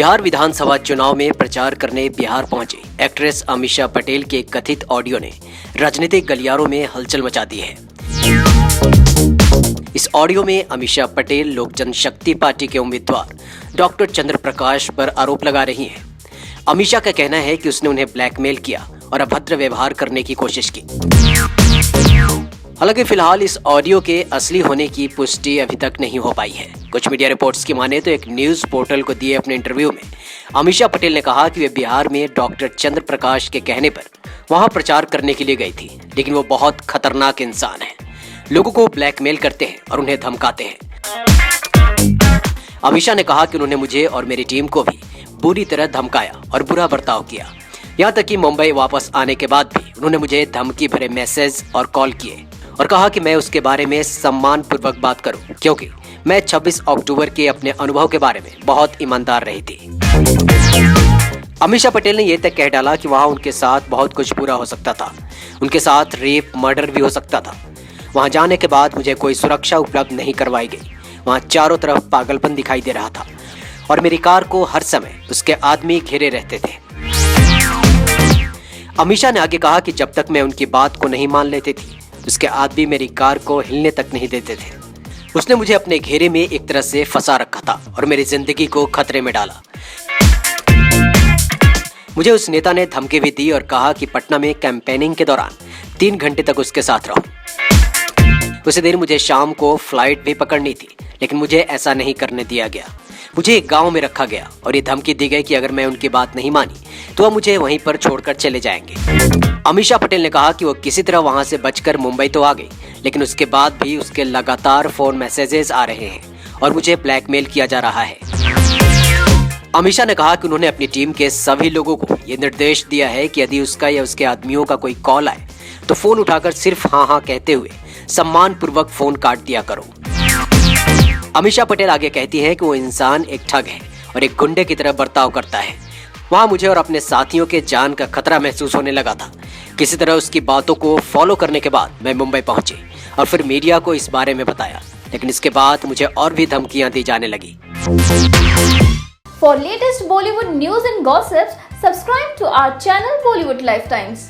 बिहार विधानसभा चुनाव में प्रचार करने बिहार पहुंचे एक्ट्रेस अमीषा पटेल के कथित ऑडियो ने राजनीतिक गलियारों में हलचल मचा दी है। इस ऑडियो में अमीषा पटेल लोक जनशक्ति पार्टी के उम्मीदवार डॉक्टर चंद्र प्रकाश पर आरोप लगा रही हैं। अमीषा का कहना है कि उसने उन्हें ब्लैकमेल किया और अभद्र व्यवहार करने की कोशिश की। हालांकि फिलहाल इस ऑडियो के असली होने की पुष्टि अभी तक नहीं हो पाई है। कुछ मीडिया रिपोर्ट्स की माने तो एक न्यूज पोर्टल को दिए अपने इंटरव्यू में अमीषा पटेल ने कहा कि वे बिहार में डॉक्टर चंद्र प्रकाश के कहने पर वहां प्रचार करने के लिए गई थी, लेकिन वो बहुत खतरनाक इंसान है, लोगों को ब्लैकमेल करते हैं और उन्हें धमकाते हैं। अमीषा ने कहा कि उन्होंने मुझे और मेरी टीम को भी बुरी तरह धमकाया और बुरा बर्ताव किया। यहाँ तक कि मुंबई वापस आने के बाद भी उन्होंने मुझे धमकी भरे मैसेज और कॉल किए और कहा कि मैं उसके बारे में सम्मान पूर्वक बात करूं, क्योंकि मैं 26 अक्टूबर के अपने अनुभव के बारे में बहुत ईमानदार रही थी। अमीषा पटेल ने यह तक कह डाला कि वहां उनके साथ बहुत कुछ बुरा हो सकता था, उनके साथ रेप मर्डर भी हो सकता था। वहां जाने के बाद मुझे कोई सुरक्षा उपलब्ध नहीं करवाई गई। वहां चारों तरफ पागलपन दिखाई दे रहा था और मेरी कार को हर समय उसके आदमी घेरे रहते थे। अमीषा ने आगे कहा कि जब तक मैं उनकी बात को नहीं मान लेती थी, उसके आदमी मेरी कार को हिलने तक नहीं देते थे। उसने मुझे अपने घेरे में एक तरह से फंसा रखा था और मेरी जिंदगी को खतरे में डाला। मुझे उस नेता ने धमकी भी दी और कहा कि पटना में कैंपेनिंग के दौरान 3 घंटे तक उसके साथ रहूं। उसी दिन मुझे शाम को फ्लाइट भी पकड़नी थी, लेकिन मुझे ऐसा नहीं करने दिया गया। मुझे एक गांव में रखा गया और ये धमकी दी गई कि अगर मैं उनकी बात नहीं मानी तो वह मुझे वहीं पर छोड़कर चले जाएंगे। अमीषा पटेल ने कहा कि वो किसी तरह वहां से बचकर मुंबई तो आ गई, लेकिन उसके बाद भी उसके लगातार फोन मैसेजेस आ रहे हैं और मुझे ब्लैकमेल किया जा रहा है। अमीषा ने कहा कि उन्होंने अपनी टीम के सभी लोगों को ये निर्देश दिया है कि यदि उसका या उसके आदमियों का कोई कॉल आए तो फोन उठाकर सिर्फ हाँ हाँ कहते हुए सम्मान पूर्वक फोन काट दिया करो। अमीषा पटेल आगे कहती है कि वो इंसान एक ठग है और एक गुंडे की तरह बर्ताव करता है। वहां मुझे और अपने साथियों के जान का खतरा महसूस होने लगा था। किसी तरह उसकी बातों को फॉलो करने के बाद मैं मुंबई पहुंची और फिर मीडिया को इस बारे में बताया, लेकिन इसके बाद मुझे और भी धमकियां दी जाने लगी। For latest Bollywood news and gossips, subscribe to our channel Bollywood Lifetimes.